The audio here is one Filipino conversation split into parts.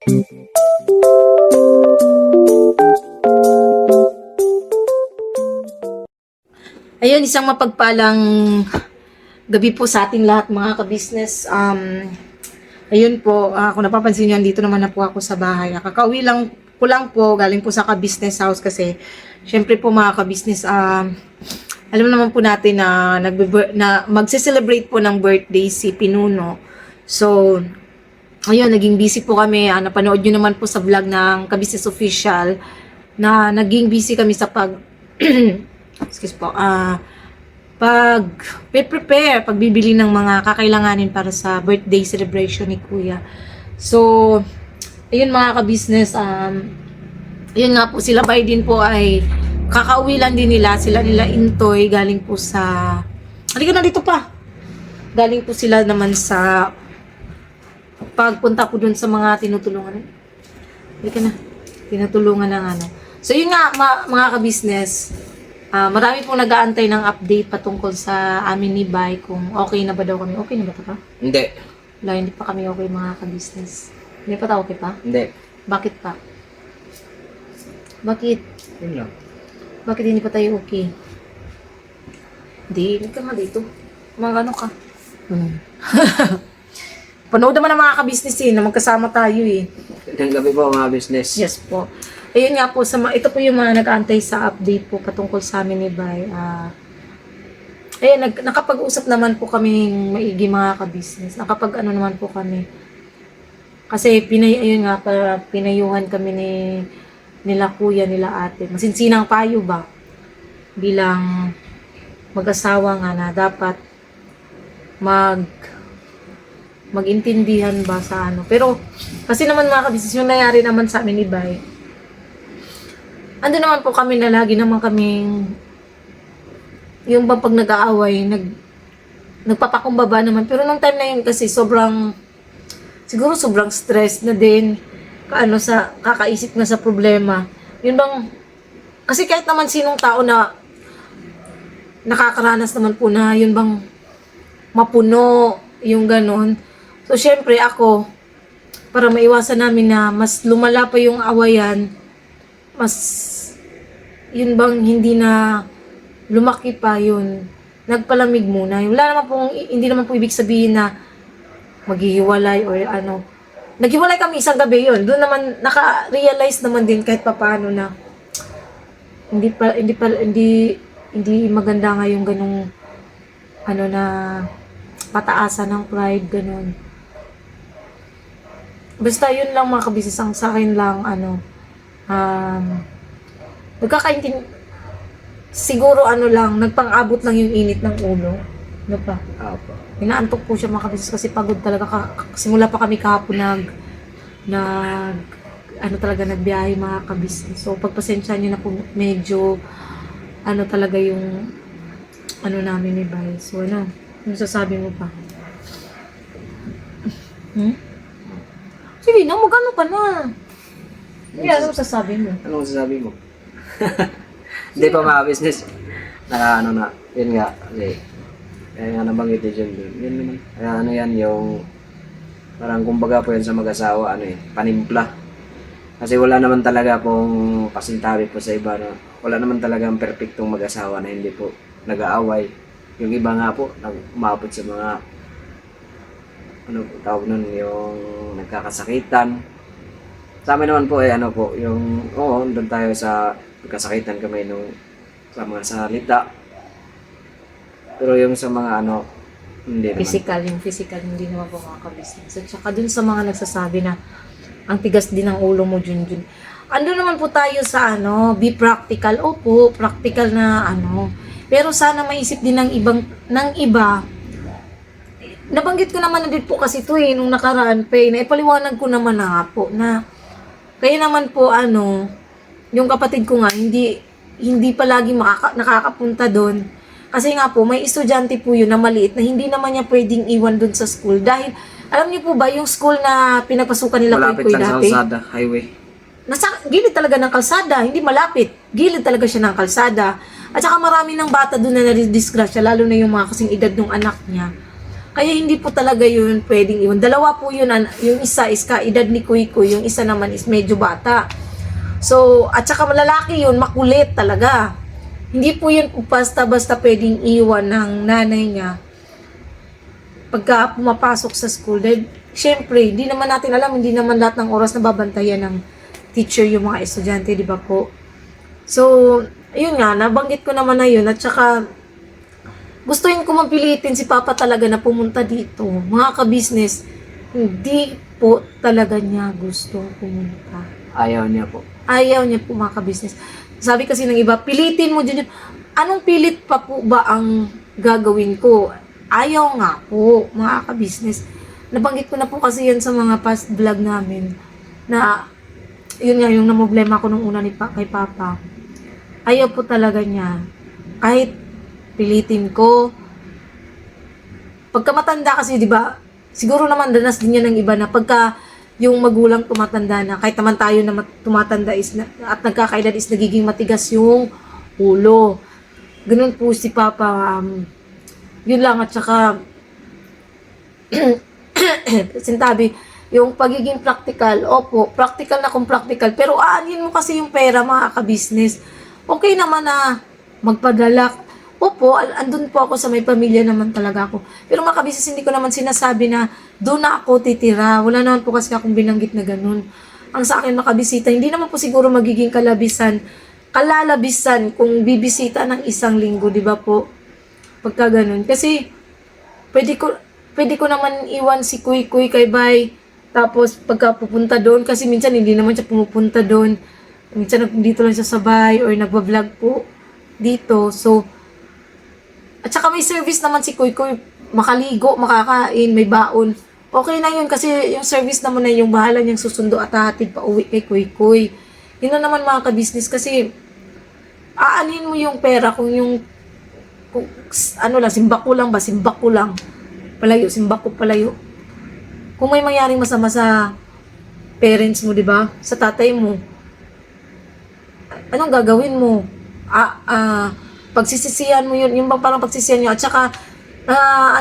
Ayun, isang mapagpalang gabi po sa ating lahat mga ka-business. Ayun po, kung napapansin nyo, dito naman na po ako sa bahay. Kakauwi lang ko lang po, galing po sa ka-business house kasi syempre po mga ka-business, alam naman po natin na, magse-celebrate po ng birthday si Pinuno. So, ayun, naging busy po kami. Napanood nyo naman po sa vlog ng ka-business official na naging busy kami sa excuse po, prepare, pagbibili ng mga kakailanganin para sa birthday celebration ni Kuya. So, ayun mga ka-business, ayun nga po, sila Biden po ay kakauwi lang din nila, sila Intoy, galing po sa, halika na dito pa, galing po sila naman sa pagpunta po dun sa mga tinutulungan. Halika na, tinutulungan ng ano. So, yun nga mga ka-business, marami pong nag-aantay ng update patungkol sa amin ni Bay kung okay na ba daw kami. Okay na ba ito pa? Hindi. Wala, hindi pa kami okay mga ka-business. Hindi pa tayo okay pa? Hindi. Bakit pa? Bakit? Yun lang. Bakit hindi pa tayo okay? Hindi, hindi ka nga dito. Ano ka? Panood naman ng mga ka-business na magkasama tayo eh. Ng gabi po mga business. Yes po. Ayun nga po, ito po yung mga nag-aantay sa update po patungkol sa amin ni Bay. Ayun, nakapag-usap naman po kami maigi mga ka-business. Nakapag-ano naman po kami. Kasi pinayuhan kami nila kuya, nila ate. Masinsinang payo ba? Bilang mag-asawa nga na dapat magintindihan ba sa ano. Pero, kasi naman mga ka-business, yung nangyari naman sa amin ni Bay, ando naman po kami na lagi naman kaming yung bang pag nag-aaway, nagpapakumbaba naman. Pero nung time na yun kasi siguro sobrang stress na din, kakaisip nga sa problema. Yun bang, kasi kahit naman sinong tao na nakakaranas naman po na yun bang mapuno, yung ganon. So syempre ako, para maiwasan namin na mas lumala pa yung awayan, yun bang hindi na lumaki pa yun, nagpalamig muna. Hindi naman po ibig sabihin na maghihiwalay or ano. Naghiwalay kami isang gabi yun. Doon naman, naka-realize naman din kahit papaano na hindi maganda nga yung ganung na pataasan ng pride, ganun. Basta yun lang mga kabisnes, ang sa akin lang, siguro nagpang-abot lang yung init ng ulo. Ano pa? Opo. Inaantok po siya mga kabisnes kasi pagod talaga. Simula pa kami kahapon nagbiyahe mga kabisnes. So, pagpasensya niyo na po, medyo, talaga yung, namin ni Bay. So, ano sasabi mo pa? Sige na, magano ka na. Ano sasabi mo? Anong sasabi mo? Hindi pa mga business. Yun nga. Kaya nga nabanggit yun. Yun naman. Kaya yan yung, parang kumbaga po yan sa mag-asawa, panimpla. Kasi wala naman talaga pong pasintabi po sa iba, wala naman talagang perfectong mag-asawa na hindi po nag-aaway. Yung iba nga po, umabot sa mga, tawag nun, yung nagkakasakitan. Sa amin naman po doon tayo sa nagkasakitan kami sa mga salita. Pero yung sa mga hindi naman. Yung physical, hindi naman po mga kabisnes. At saka dun sa mga nagsasabi na ang tigas din ng ulo mo, Junjun. Ando naman po tayo sa be practical. Opo, practical na Pero sana maisip din ng iba. Nabanggit ko naman na din po kasi ito nung nakaraan na ipaliwanag ko naman na nga po na kaya naman po yung kapatid ko nga hindi palagi nakakapunta doon. Kasi nga po, may estudyante po yun na maliit na hindi naman niya pwedeng iwan doon sa school. Dahil, alam niyo po ba, yung school na pinagpasukan nila malapit po lang dati? sa kalsada, highway. Nasa gilid talaga ng kalsada, hindi malapit. Gilid talaga siya ng kalsada. At saka marami ng bata doon na nadisgrasya, lalo na yung mga kasing edad ng anak niya. Kaya hindi po talaga yun pwedeng iwan. Dalawa po yun, yung isa is kaedad ni Kuy Kuy, yung isa naman is medyo bata. So, at saka lalaki yun, makulit talaga. Hindi po yun basta-basta pwedeng iwan ng nanay niya pagka pumapasok sa school. Dahil, syempre, hindi naman natin alam, hindi naman lahat ng oras na babantayan ng teacher yung mga estudyante, di ba po? So, ayun nga, nabanggit ko naman na yun. At saka, gustuin ko mapilitin si Papa talaga na pumunta dito. Mga ka-business, hindi po talaga niya gusto pumunta. Ayaw niya po. Ayaw niya po mga ka-business. Sabi kasi ng iba, pilitin mo dyan. Anong pilit pa po ba ang gagawin ko? Ayaw nga po, mga ka-business. Nabanggit ko na po kasi yan sa mga past vlog namin na yun nga yung namblema ko nung una kay Papa. Ayaw po talaga niya. Kahit pilitin ko. Pagka matanda kasi, di ba, siguro naman danas din yan ng iba na pagka yung magulang tumatanda na, kahit naman tayo na tumatanda is at nagkakaedad is nagiging matigas yung ulo. Ganun po si Papa. Yun lang at saka sintabi, yung pagiging practical, opo, practical na kung practical, pero aanin mo kasi yung pera mga ka-business. Okay naman na magpadala. Opo, andun po ako sa may pamilya naman talaga ako. Pero mga ka-business, hindi ko naman sinasabi na doon na ako titira. Wala naman po kasi akong binanggit na ganun. Ang sa akin makabisita, hindi naman po siguro magiging kalalabisan kung bibisita ng isang linggo, di ba po? Pagka ganun. Kasi, pwede ko naman iwan si Kuy Kuy kay Bay. Tapos, pagka pupunta doon, kasi minsan hindi naman siya pumupunta doon. Minsan dito lang siya sa bahay or nagbablog po dito. So, at saka may service naman si Kuy Kuy. Makaligo, makakain, may baon. Okay na yun kasi yung service naman na yung bahala niyang susundo at hahatid pa uwi kay Kuy Kuy. Yun na naman mga ka-business kasi aanhin mo yung pera kung ano lang, simbako lang ba? Simbako lang. Palayo, simbako palayo. Kung may mangyaring masama sa parents mo, di ba? Sa tatay mo, anong gagawin mo? Pagsisisihan mo yun, yung bang parang pagsisisihan nyo. At saka,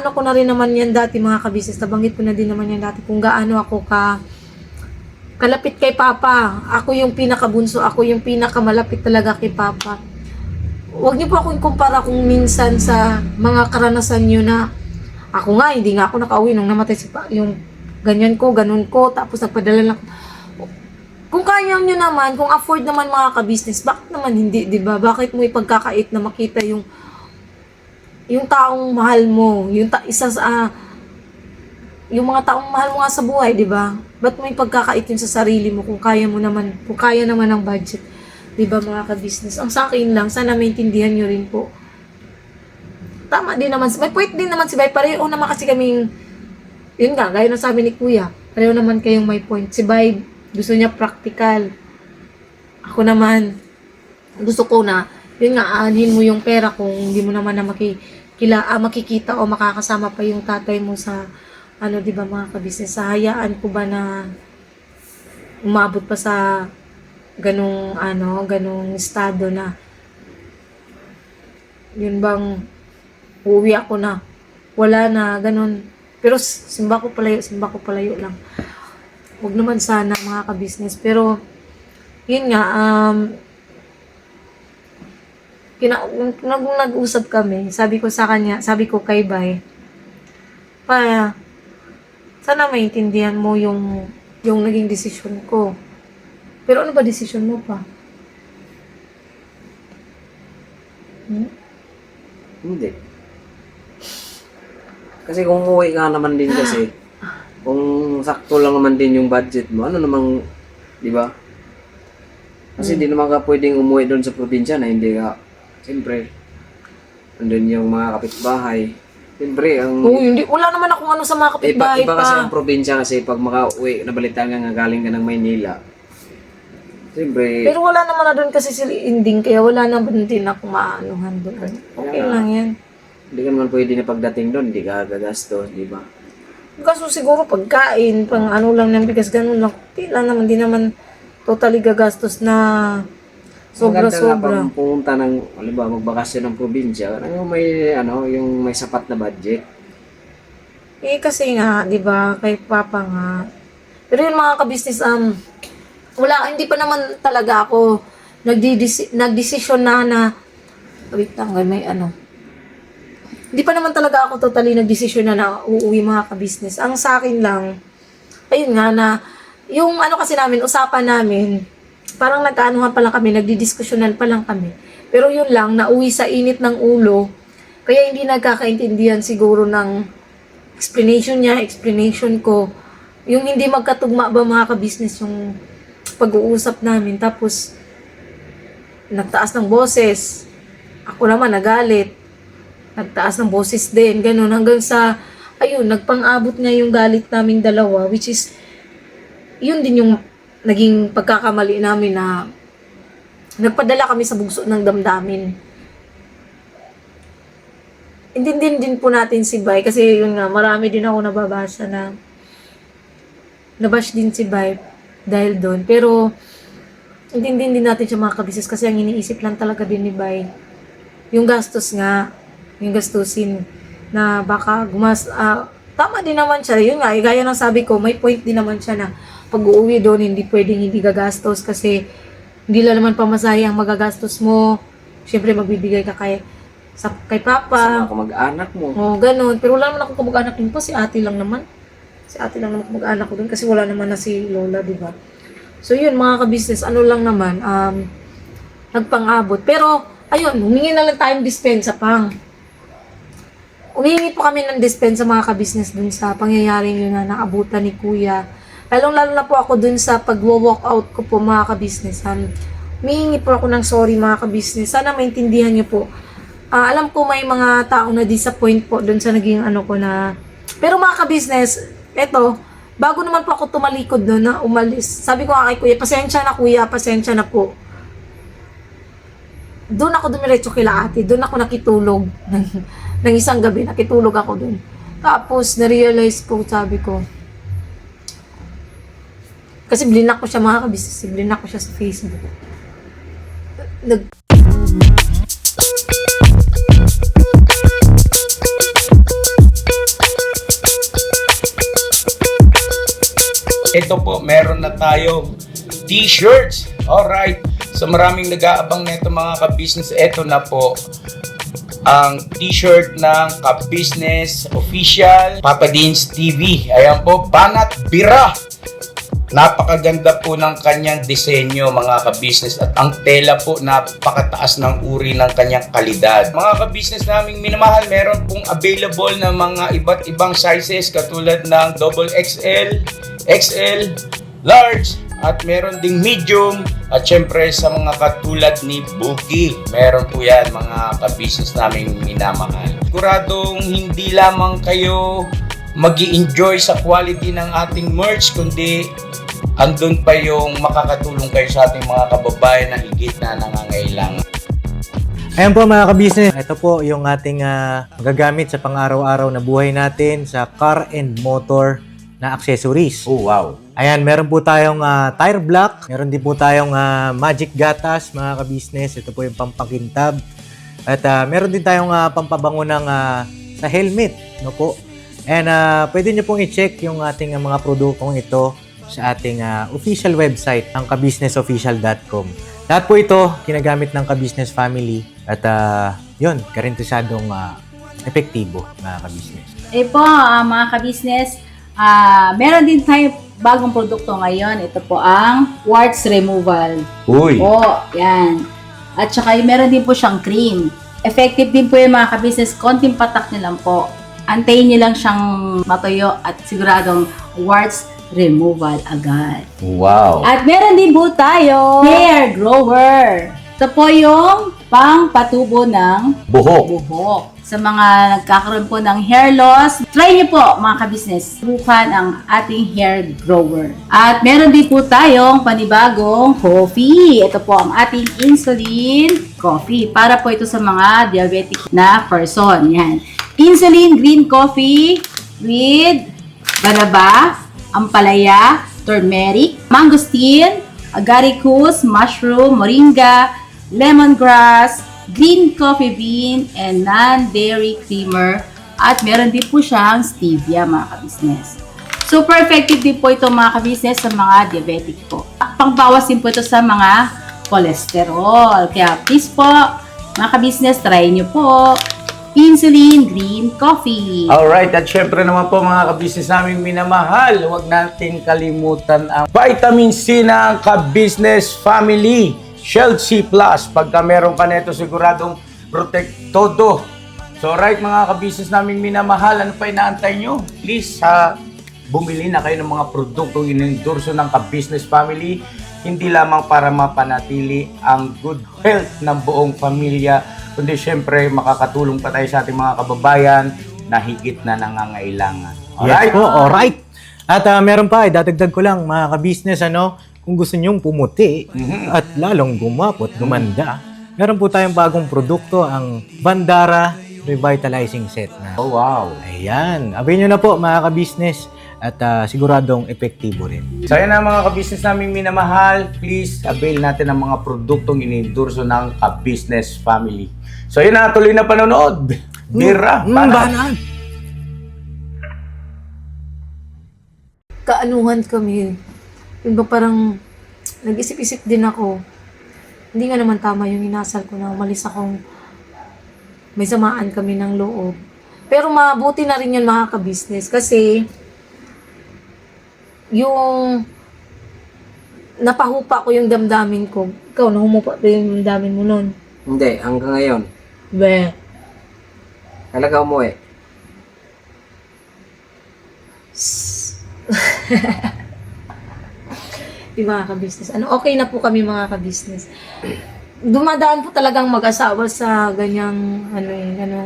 ano ko na rin naman yan dati mga kabisnes, nabanggit ko na din naman yan dati kung gaano ako kalapit kay Papa. Ako yung pinakabunso, ako yung pinakamalapit talaga kay Papa. Huwag niyo po akong kumpara kung minsan sa mga karanasan nyo na ako nga, hindi nga ako nakauwi nung namatay yung ganyan ko, ganun ko, tapos nagpadala lang. Kung kaya nyo naman, kung afford naman mga ka-business, bakit naman hindi, di ba? Bakit mo ipagkakait na makita yung taong mahal mo, yung mga taong mahal mo nga sa buhay, di ba? Ba't mo ipagkakait yun sa sarili mo kung kaya naman ang budget, di ba mga ka-business? Ang sa akin lang, sana maintindihan nyo rin po. Tama din naman, may point din naman si Bay, pareho naman kasi kaming, yun nga, gaya ng sabi ni Kuya, pareho naman kayong may point. Si Bay, gusto niya practical. Ako naman, gusto ko na, yun nga, aanhin mo yung pera kung hindi mo naman na makikita o makakasama pa yung tatay mo sa, di ba mga kabisnes, hayaan ko ba na umabot pa sa ganong estado na, yun bang, uuwi ako na, wala na, ganon. Pero simba ko palayo lang. Huwag naman sana mga ka-business. Pero, yun nga, nung nag-usap kami, sabi ko kay Bay, sana maintindihan mo yung naging desisyon ko. Pero ano ba desisyon mo pa? Hindi. Kasi kung umuwi ka naman din kasi, kung sakto lang naman din yung budget mo, ano namang, di ba? Kasi di naman ka pwedeng umuwi doon sa probinsya na hindi ka, siyempre, andun yung mga kapitbahay. Siyempre, wala naman akong ano sa mga kapitbahay iba kasi ang probinsya kasi pag makauwi, nabalitaan ka nga galing ka ng Maynila. Siyempre, pero wala naman na doon kasi sila ending, kaya wala naman din ako maanuhan doon. Okay lang yan. Hindi ka naman pwede na pagdating doon, hindi ka gagastos, di ba? Kaso siguro pagkain, pang ano lang ng bigas, ganun lang. Hindi lang naman, di naman totally gagastos na sobra-sobra. Maganda nga pang pumunta ng, magbakasyon ng probinsya, yung may sapat na budget. Eh, kasi nga, di ba, kay Papa nga. Pero yun mga ka-business, wala, hindi pa naman talaga ako nagdesisyon na, wait lang, may ano. Hindi pa naman talaga ako totally nagdesisyon na uuwi mga ka-business. Ang sa akin lang, ayun nga na, yung ano kasi namin, usapan namin, parang nagkaanuhan pa lang kami, nagdidiskusyonan pa lang kami. Pero yun lang, nauwi sa init ng ulo, kaya hindi nagkakaintindihan siguro ng explanation niya, explanation ko. Yung hindi magkatugma ba mga ka-business yung pag-uusap namin. Tapos, nagtaas ng boses. Ako naman nagalit. Nagtaas ng boses din. Ganun. Hanggang sa, ayun, nagpang-abot nga yung galit naming dalawa. Which is, yun din yung naging pagkakamali namin na nagpadala kami sa bugso ng damdamin. Intindihin din po natin si Bay kasi yun nga, marami din ako nababasa na nabash din si Bay dahil doon. Pero, intindihin din natin siya mga kabisnes kasi ang iniisip lang talaga din ni Bay. Yung gastos nga, yung gastusin na baka tama din naman siya. Yun nga, gaya ng sabi ko, may point din naman siya na pag uuwi doon, hindi pwedeng hindi gagastos kasi hindi lang naman pamasahe ang magagastos mo. Siyempre, magbibigay ka kay Papa. Sa mga mag-anak mo. Oo, ganun. Pero wala naman ako kamag-anak din po. Si ate lang naman. Si ate lang naman kamag-anak ko dun kasi wala naman na si Lola, di ba? So, yun, mga ka-business, ano lang naman, nagpang-abot. Pero, ayun, humingi na lang tayong dispensa pang. Humingi po kami ng dispensa, mga ka-business, dun sa pangyayaring yun na naabutan ni Kuya. Lalong-lalo na po ako dun sa pag-walk out ko po, mga ka-business. Humingi po ako ng sorry, mga ka-business. Sana maintindihan niyo po. Alam ko may mga taong na-disappoint po doon sa naging ano ko na. Pero mga ka-business, eto, bago naman po ako tumalikod doon na umalis. Sabi ko nga kay Kuya, pasensya na Kuya, pasensya na po. Doon ako dumiretso kila ate, doon ako nakitulog ng isang gabi, nakitulog ako doon. Tapos, na-realize ko, sabi ko, kasi blinak ko siya mga ka-business, blinak ko siya sa Facebook. Ito po, meron na tayo t-shirts. Alright. So maraming nag-aabang nito mga ka-business. Ito na po ang t-shirt ng ka-business official Papa Dean's TV. Ayan po, Banat Bira. Napakaganda po ng kanyang disenyo mga ka-business at ang tela po napakataas ng uri ng kanyang kalidad. Mga ka-business naming minamahal, meron pong available na mga iba't ibang sizes katulad ng XXL, XL, large, at meron ding medium at syempre sa mga katulad ni Buki. Meron po yan mga ka-business naming minamahal. Siguradong hindi lamang kayo mag-i-enjoy sa quality ng ating merch kundi andun pa yung makakatulong kayo sa ating mga kababayan na higit na nangangailangan. Ayan po mga ka-business, ito po yung ating magagamit sa pang-araw-araw na buhay natin sa car and motor na accessories. Oh wow! Ayan, meron po tayong tire block, meron din po tayong magic gatas mga ka-business. Ito po yung pampakintab. At meron din tayong pampabango ng sa helmet, no po. And pwede nyo pong i-check yung ating mga produktong ito sa ating official website, ang kabusinessofficial.com. Lahat po ito ginagamit ng ka-business family at yun, karintisadong epektibo mga ka-business. Po, mga ka-business, meron din tayo bagong produkto ngayon. Ito po ang warts removal. Uy! Po, yan. At saka meron din po siyang cream. Effective din po yung mga ka-business. Konting patak nyo lang po. Antayin nyo lang siyang matuyo at siguradong warts removal agad. Wow! At meron din po tayo hair grower. Ito po yung pang-patubo ng buhok. Sa mga nagkakaroon po ng hair loss, try niyo po mga ka-business. Subukan ang ating hair grower. At meron din po tayong panibagong coffee. Ito po ang ating insulin coffee. Para po ito sa mga diabetic na person. Yan. Insulin green coffee with banaba, ampalaya, turmeric, mangosteen, agaricus, mushroom, moringa, lemongrass, green coffee bean, and non-dairy creamer At meron din po siyang stevia mga ka-business. Super effective din po ito mga ka-business sa mga diabetic po. Pangbawas din po ito sa mga cholesterol. Kaya please po, mga ka-business, try nyo po Insulin Green Coffee. Alright, at syempre naman po mga ka-business naming minamahal, huwag nating kalimutan ang vitamin C ng ka-business family. Shield C+. Pagka meron ka nito, siguradong protektodo. So alright mga ka-business naming minamahal, ano pa inaantay nyo? Please, bumili na kayo ng mga produktong inendorso ng ka-business family, hindi lamang para mapanatili ang good health ng buong pamilya, kundi syempre makakatulong pa tayo sa ating mga kababayan na higit na nangangailangan. Alright? Yes po, alright. At meron pa, dadagdag ko lang mga ka-business, kung gusto nyong pumuti at lalong gumapot, gumanda, meron po tayong bagong produkto, ang Bandara Revitalizing Set na. Oh, wow. Ayan, abay nyo na po mga ka-business at siguradong epektibo rin. So yun na mga ka-business naming minamahal, please avail natin ang mga produktong inendorso ng ka-business family. So yun na, tuloy na panonood. Bira, Banat! Kaanuhan kami. Yung ba parang nag-isip-isip din ako. Hindi nga naman tama yung inasal ko na umalis akong may samaan kami ng loob. Pero mabuti na rin yun mga ka-business kasi yung napahupa ko yung damdamin ko. Ikaw, nahumupa ba yung damdamin mo nun? Hindi, hanggang ngayon. Be. Talaga umuwi. Yung mga ka-business. Okay na po kami mga ka-business. Dumadaan po talagang mag-asawa sa ganyang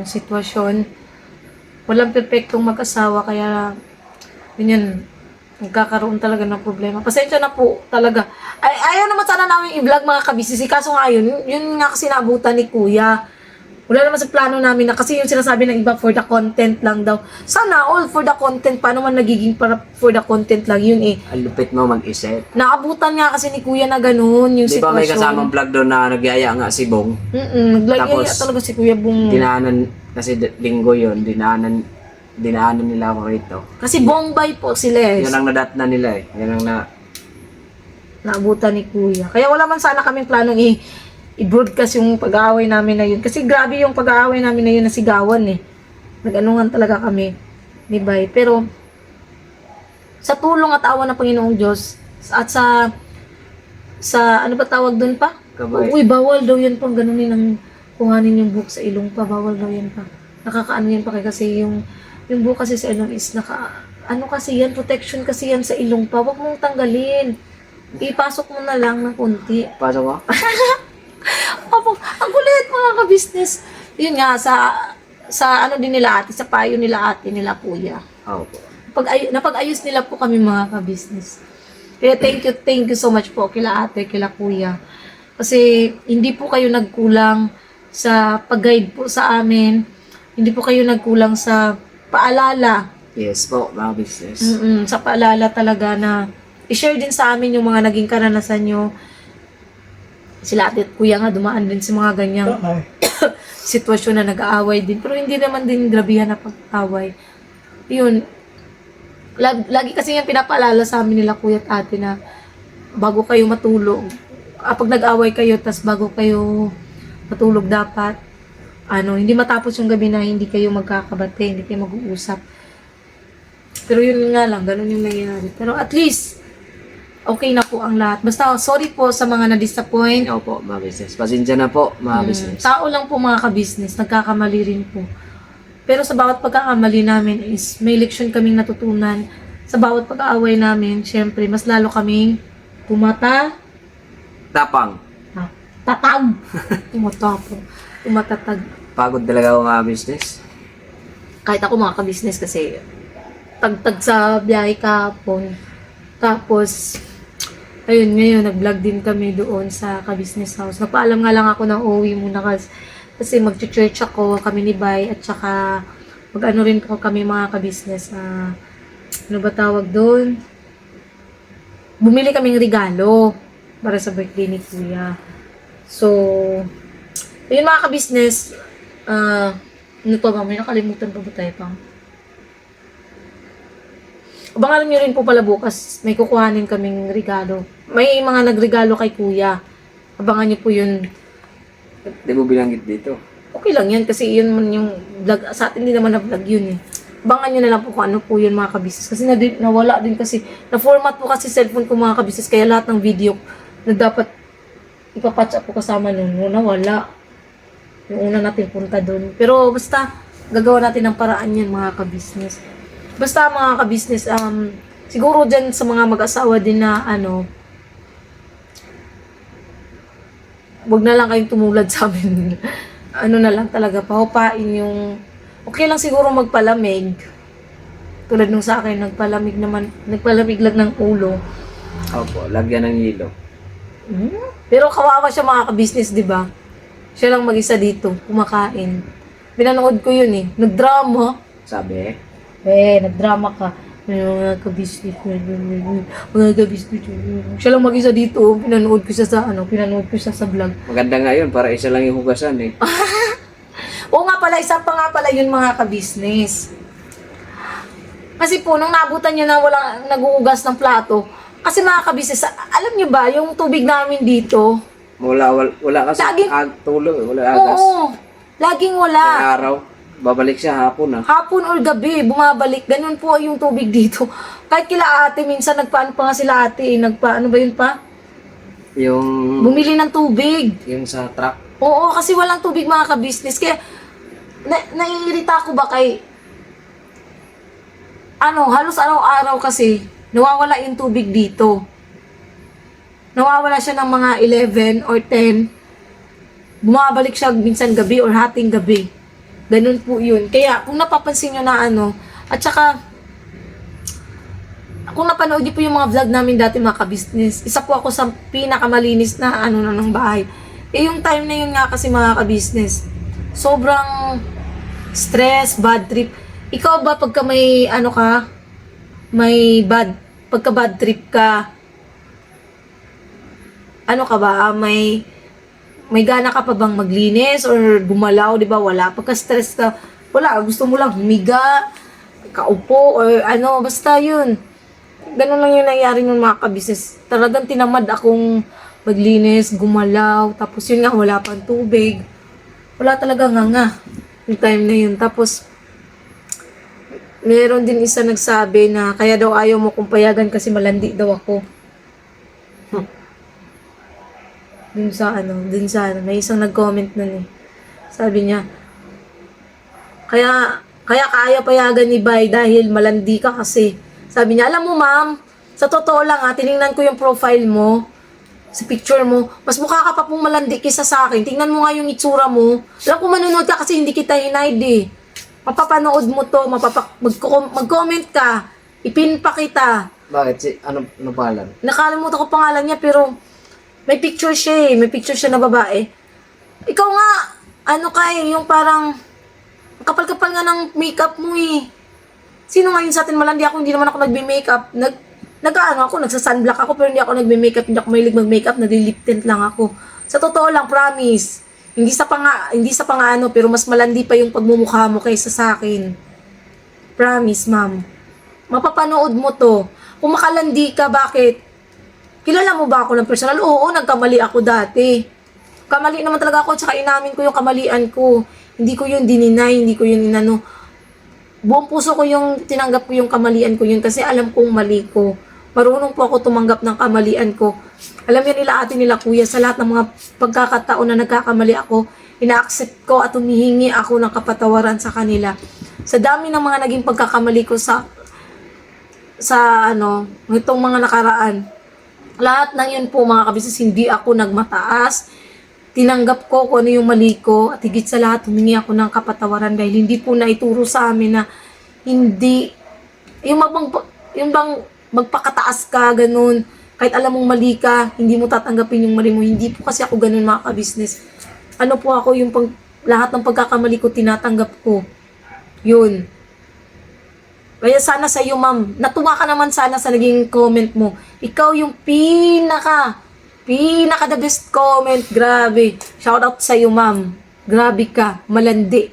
sitwasyon. Walang perfectong mag-asawa kaya ganyan nagkakaroon talaga ng problema. Pasensya na po talaga. Ayaw naman sana namin i-vlog mga ka-business. Kaso nga yun nga kasi naabutan ni Kuya. Wala naman sa plano namin na kasi yung sinasabi ng iba for the content lang daw. Sana all for the content. Paano man nagiging para for the content lang yun eh. Ang lupit mo mag-isip. Naabutan nga kasi ni Kuya na ganun yung Di ba sitwasyon. may kasamang vlog doon na nagyaya nga si Bong? Naglagay Tapos, talaga si Kuya Bong. Dinaanan, kasi linggo yun, dinaanan nila ako rito. Kasi Bombay po sila eh. Yan ang nadat na nila eh. Yan ang Naabutan ni Kuya. Kaya wala man sana kaming planong i-broadcast yung pag-aaway namin na yun. Kasi grabe yung pag-aaway namin na yun na sigawan eh. Nag-anuhan talaga kami ni Bay. Pero sa tulong at awa ng Panginoong Diyos at sa ano ba tawag doon pa? Gabay. Uy, bawal daw yan pang ganunin ang kuhanin yung buhok sa ilong pa. Bawal daw yan pa. Nakakaano yan pa kasi yung buhok kasi sa ilong is kasi yan, protection kasi yan sa ilong pa. Huwag mong tanggalin. Ipasok mo na lang ng konti. Pasok ko? Opo, ang kulit mga ka-business. Yun nga, sa ano din nila ate, sa payo nila ate, nila Kuya. Oo po. Napag-ayos nila po kami mga ka-business. Kaya thank you so much po kila ate, kila Kuya. Kasi hindi po kayo nagkulang sa pag-guide po sa amin. Hindi po kayo nagkulang sa paalala. Yes po, mga business. Sa paalala talaga na i-share din sa amin yung mga naging karanasan nyo. Sila ate at Kuya nga dumaan din sa mga ganyang sitwasyon na nag-aaway din. Pero hindi naman din grabihan na pag-aaway. Yun. Lagi kasi yan pinapaalala sa amin nila Kuya at ate na bago kayo matulog, pag nag-aaway kayo, tas bago kayo matulog dapat, hindi matapos yung gabi na hindi kayo magkakabate, hindi kayo mag-uusap. Pero yun nga lang, ganun yung nangyayari. Pero at least, okay na po ang lahat. Basta, sorry po sa mga na-disappoint. Opo, mga business. Pasensya na po, mga business. Tao lang po mga ka-business, nagkakamali rin po. Pero sa bawat pagkakamali namin is may leksyon kaming natutunan. Sa bawat pag-aaway namin, syempre, mas lalo kaming Tapang. tatag. Tumatatag. Pagod talaga ako, mga business. Kahit ako mga ka-business kasi tagtag sa biyahe kahapon. Tapos, ayun, ngayon, nag-vlog din kami doon sa ka-business house. Nagpaalam nga lang ako na uuwi muna kasi mag-church ako, kami ni Bay, at saka mag-ano rin po kami mga ka-business. Ano ba tawag doon? Bumili kaming regalo para sa birthday ni Kuya. So, ayun mga ka-business, Ano pa ba? May nakalimutan pa ba tayo pang? Abangan nyo rin po pala bukas. May kukuhanin kaming regalo. May mga nagregalo kay kuya. Abangan nyo po yun. Di mo binanggit dito. Okay lang yan kasi yun man yung vlog. Sa atin din naman na vlog yun eh. Abangan nyo na lang po kung ano po yun mga kabisnes. Kasi nawala din kasi. Na-format po kasi cellphone ko mga kabisnes. Kaya lahat ng video na dapat ipapatch up po kasama nun. Nawala. Yung una natin punta doon. Pero basta gagawa natin ng paraan yan mga kabisnes. Basta mga kabisnes, siguro dyan sa mga mag-asawa din na wag na lang kayong tumulad sa amin. Ano na lang talaga, pahupain yung, okay lang siguro magpalamig. Tulad nung sa akin, nagpalamig lang ng ulo. Opo, lagyan ng hilo. Pero kawawa siya mga kabisnes, di ba? Siya lang mag-isa dito, kumakain. Pinanood ko yun eh, nagdrama. Sabi, Nagdrama ka. Mga kabisnes, mga kabisnes. Siya lang mag-isa dito, pinanood ko siya sa vlog. maganda nga yun, para isa lang yung hugasan eh. Oo nga pala, isa pa nga pala yun mga kabisnes. Kasi po, nung nabutan niya na walang naguugas ng plato, kasi mga kabisnes, alam niyo ba, yung tubig namin dito, Wala kasi Laging- tulo, wala agas. oo, laging Yung wala. araw, babalik siya hapon ah. Hapon or gabi, bumabalik. Ganun po yung tubig dito. Kahit kila ate, minsan nagpaano pa nga sila ate, ano ba yun pa? Yung Bumili ng tubig. sa truck. Oo, kasi walang tubig mga ka-business. Kaya, naiirita ko ba kay, halos araw-araw kasi, nawawala yung tubig dito. Nawawala siya ng mga 11 or 10. Bumabalik siya minsan gabi or hating gabi. Ganun po yun. Kaya, kung napapansin nyo na at saka, kung napanood niyo po yung mga vlog namin dati mga ka-business, isa po ako sa pinakamalinis na ng bahay. Yung time na yun nga kasi mga ka-business, sobrang stress, bad trip. Ikaw ba pagka may pagka bad trip ka, may gana ka pa bang maglinis or gumalaw, di ba? Wala. Pagka stress ka, wala. Gusto mo lang humiga, kaupo, or basta yun. Ganun lang yung nangyari ng mga ka-business. Talagang tinamad akong maglinis, gumalaw, tapos yun nga, wala pang tubig. Wala talaga nga yung time na yun. Tapos, meron din isa nagsabi na kaya daw ayaw mo kong payagan kasi malandi daw ako. Dun sa may isang nag-comment nun eh. Sabi niya, kaya kaya payagan ni Bay dahil malandi ka kasi. Sabi niya, alam mo ma'am, sa totoo lang tinignan ko yung profile mo, sa picture mo, mas mukha ka pa pong malandi kisa sa akin. Tingnan mo nga yung itsura mo. Alam ko manonood ka kasi hindi kita hinaid eh. Mapapanood mo to, mag-comment ka, ipin pa kita. Bakit? Ano pangalan? Nakalimutan ko pangalan niya pero may picture siya eh. May picture siya na babae. Ikaw nga, yung parang kapal-kapal nga ng makeup mo eh. Sino ngayon sa atin malandi ako, hindi naman ako nagbe-makeup. Nagsa-sunblock ako pero hindi ako nagbe-makeup, hindi ako mahilig mag-makeup, nagli-lip tint lang ako. Sa totoo lang, promise. Hindi sa pang pero mas malandi pa yung pagmumukha mo kaysa sa akin. Promise, ma'am. Mapapanood mo to. Kung makalandi ka, bakit? Kilala mo ba ako ng personal? Oo, nagkamali ako dati. Kamali naman talaga ako, tsaka inamin ko yung kamalian ko. Hindi ko yun dininay, hindi ko yun buong puso ko yung tinanggap ko yung kamalian ko yun kasi alam kong mali ko. Marunong po ako tumanggap ng kamalian ko. Alam yan nila ate nila kuya, sa lahat ng mga pagkakataon na nagkakamali ako, ina-accept ko at humihingi ako ng kapatawaran sa kanila. Sa dami ng mga naging pagkakamali ko sa itong mga nakaraan. Lahat ng yun po mga kabisnes, hindi ako nagmataas. Tinanggap ko kung ano yung mali ko at higit sa lahat humingi ako ng kapatawaran dahil hindi po naituro sa amin na hindi yung bang magpakataas ka ganun kahit alam mong mali ka hindi mo tatanggapin yung mali mo. Hindi po kasi ako ganun mga ka-business. Po ako yung lahat ng pagkakamali ko tinatanggap ko yun. Kaya sana sa iyo ma'am, natuwa ka naman sana sa naging comment mo. Ikaw yung pinaka the best comment. Grabe. Shout out sa iyo, ma'am. Grabe ka. Malandi.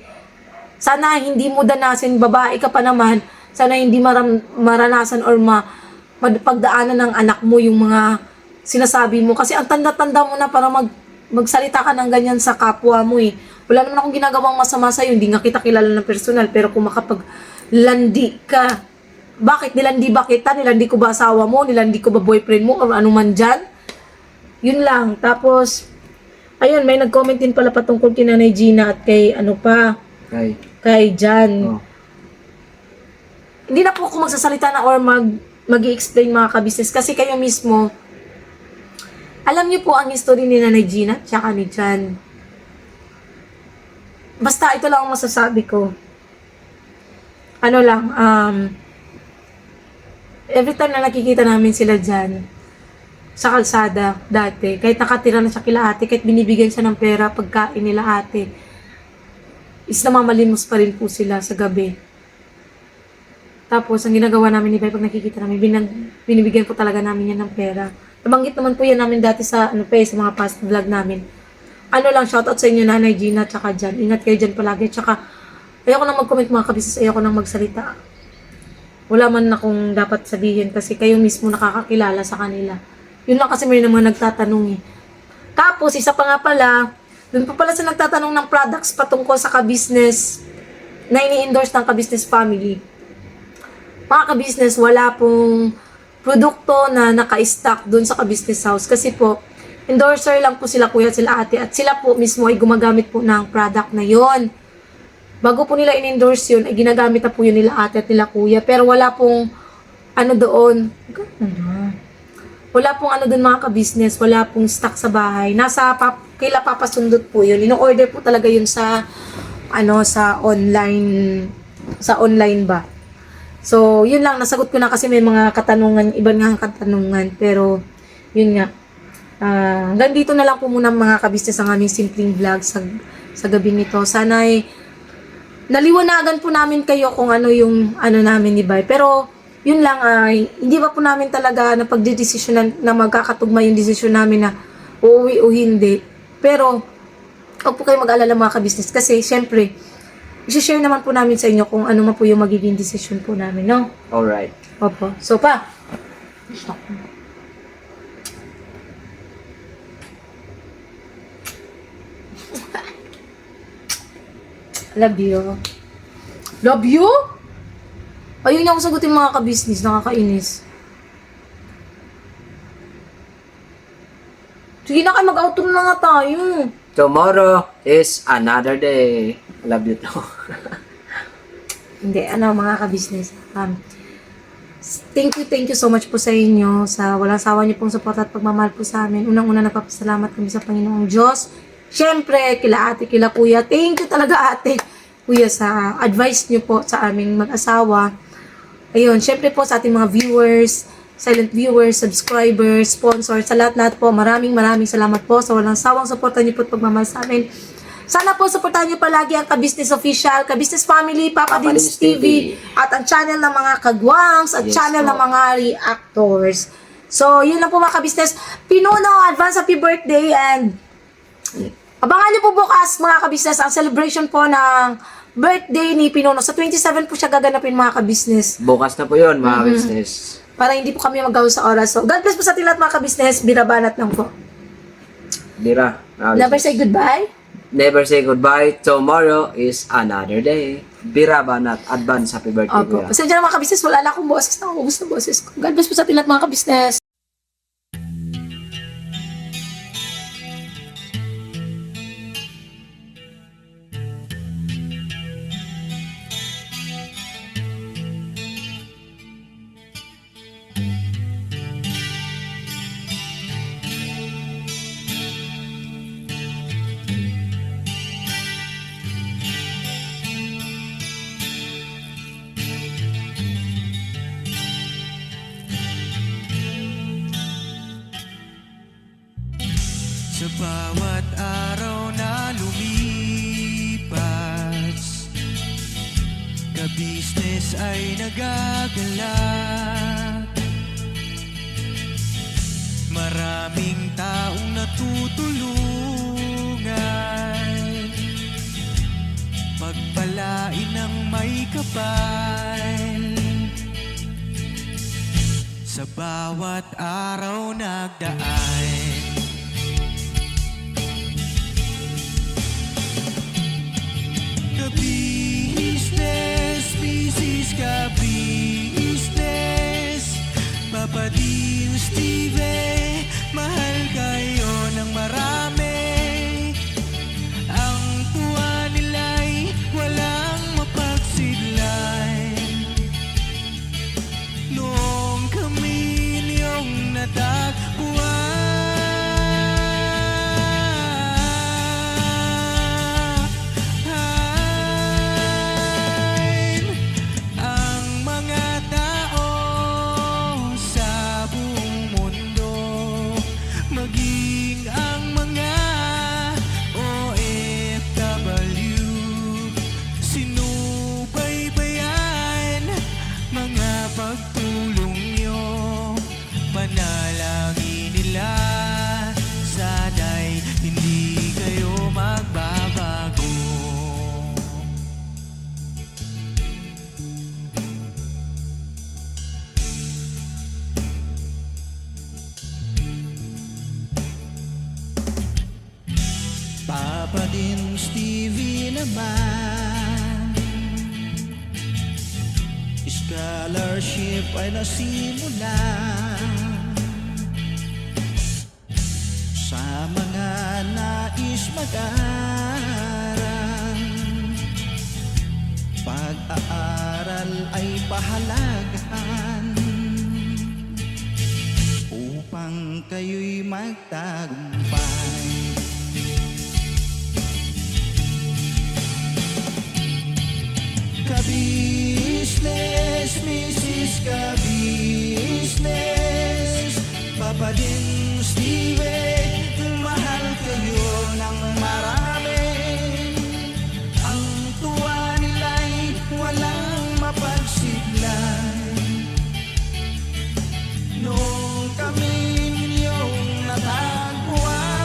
Sana hindi mo danasin, babae ka pa naman, sana hindi maranasan or pagdaanan ng anak mo yung mga sinasabi mo. Kasi ang tanda-tanda mo na para magsalita ka ng ganyan sa kapwa mo eh. Wala naman akong ginagawang masama sa'yo, hindi nga kita kilala ng personal, pero kung makapaglandi ka, bakit nilandi ba kita? Nilandi ko ba asawa mo? Nilandi ko ba boyfriend mo? O ano man dyan? Yun lang. Tapos, ayun, may nag-comment din pala patungkol kay Nanay Gina at kay kay Jan. Oh. Hindi na po ako magsasalita na or mag-i-explain mga kabisnes kasi kayo mismo, alam niyo po ang history ni Nanay Gina at saka ni Jan. Basta ito lang ang masasabi ko. Ano lang, every time na nakikita namin sila dyan, sa kalsada, dati, kahit nakatira na siya kila ate, kahit binibigyan siya ng pera, pagkain nila ate, is namamalimos pa rin po sila sa gabi. Tapos, ang ginagawa namin ni Bay, pag nakikita namin, binibigyan po talaga namin yan ng pera. Nabanggit naman po yan namin dati sa, sa mga past vlog namin. Ano lang, shoutout sa inyo, Nanay Gina, tsaka Jan. Ingat kayo dyan palagi. Tsaka, ayoko nang mag-comment mga kabisnes, ayoko nang magsalita. Wala man akong dapat sabihin kasi kayo mismo nakakakilala sa kanila. Yun lang kasi may naman nagtatanong eh. Tapos, isa pa nga pala, dun pa pala sa nagtatanong ng products patungkol sa kabisnes na ini-endorse ng kabisnes family. Mga kabisnes, wala pong produkto na naka-stock dun sa kabisnes house kasi po, endorser lang po sila kuya at sila ate at sila po mismo ay gumagamit po ng product na yon. Bago po nila in-endorse yun, ay ginagamit na po yun nila ate at nila kuya. Pero wala pong ano doon. Wala pong ano doon mga ka-business. Wala pong stock sa bahay. Kaila papasundot po yun. Ino-order po talaga yun sa sa online ba. So, yun lang. Nasagot ko na kasi may mga katanungan, ibang nga katanungan. Pero, yun nga. Hanggang dito na lang po muna mga ka-business ang aming simpleng vlog sa gabi nito. Sana ay naliwanagan po namin kayo kung ano yung namin ni Bay. Pero, yun lang ay, hindi pa po namin talaga na pagdidesisyonan na magkakatugma yung desisyon namin na uuwi o hindi. Pero, huwag po kayo mag-alala mga ka-business kasi, syempre, i-share naman po namin sa inyo kung ano man po yung magiging desisyon po namin, no? Alright. Opo. So, pa. Love you. Love you? Ayun niya ako sagutin mga ka-business. Nakakainis. Sige na kayo, mag-outro na nga tayo. Tomorrow is another day. Love you too. Hindi, mga ka-business. Thank you so much po sa inyo. Sa walang sawa niyo pong support at pagmamahal po sa amin. Unang-una nagpapasalamat kami sa Panginoong Diyos. Siyempre, kila ate, kila kuya. Thank you talaga ate, kuya, sa advice niyo po sa aming mag-asawa. Ayun, siyempre po sa ating mga viewers, silent viewers, subscribers, sponsors, sa lahat-lahat po, maraming salamat po sa walang sawang suporta niyo po at pagmamahal sa amin. Sana po supportahan niyo palagi ang Ka-Business Official, Ka-Business Family, Papa Dins TV, at ang channel ng mga kagwangs, at channel ng mga reactors. So, yun lang po mga Ka-Business. Pinuno, advance happy birthday and abangan niyo po bukas mga Ka-Business ang celebration po ng birthday ni Pinuno. Sa 27 po siya gaganapin mga Ka-Business. Bukas na po yun mga business. Para hindi po kami magawa sa oras. So, God bless po sa ating lahat mga Ka-Business. Birabanat lang po. Bira. Never say goodbye. Never say goodbye. Tomorrow is another day. Bira banat. Advance happy birthday. Opo. Kuya. Pasensya na mga Ka-Business. Wala na akong boses. Nakakubos na boses ko. God bless po sa ating lahat mga Ka-Business. Sa bawat araw na lumipas, ka-business ay nagagalak. Maraming taong natutulungan, pagpala pagkain ng may kapal. Sa bawat araw nagdaan, ka-business, business ka-business, Papa Ding, Steve, mahal kayo ng marami. Ang tuwa nila'y walang mapagsidlan. Noong kami niyong natagpuan, ang mga tao sa buong mundo, maging ang mga OFW, sinubaybayan mga pagtulong nyo, panalangin nila, sana'y hindi kayo magbabago. Papa din Stevie naman, scholarship ay nasimula sa mga nais mag-aral. Pag-aaral ay pahalagahan upang kayo'y magtagumpay. Ka-business, Mrs. Ka-business, Papa din Steve, mahal kayo ng marami. Ang tuwa nila'y walang mapagsidlan. Noong kami ninyong natagpuan,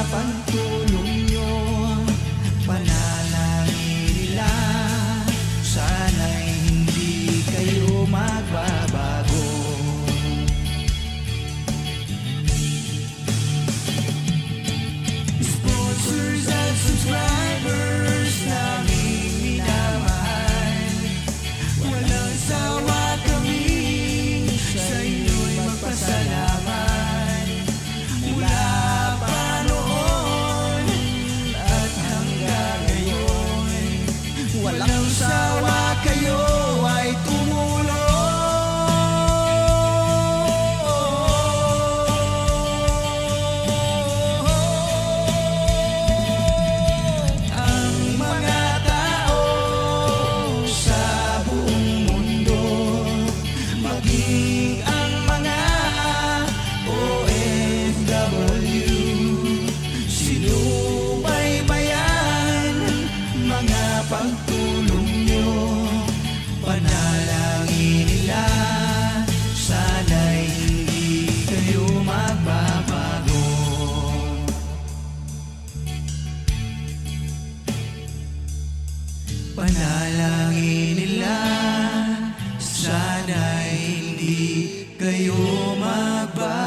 pagtulong nyo, panalangin nila, sana'y hindi kayo magbabago. Sponsors at subscribers naming minamahal, walang sawa kami sa inyo'y magpasalamat. Mula pa noon at hanggang ngayon, walang sawa kayo ay tumulong. Ang mga tao sa buong mundo, maging ang mga OFW, sinubaybayan mga pagtulong nyo, panalangin nila, sana'y hindi kayo magbabago. Panalangin nila, sana'y hindi kayo magbabago.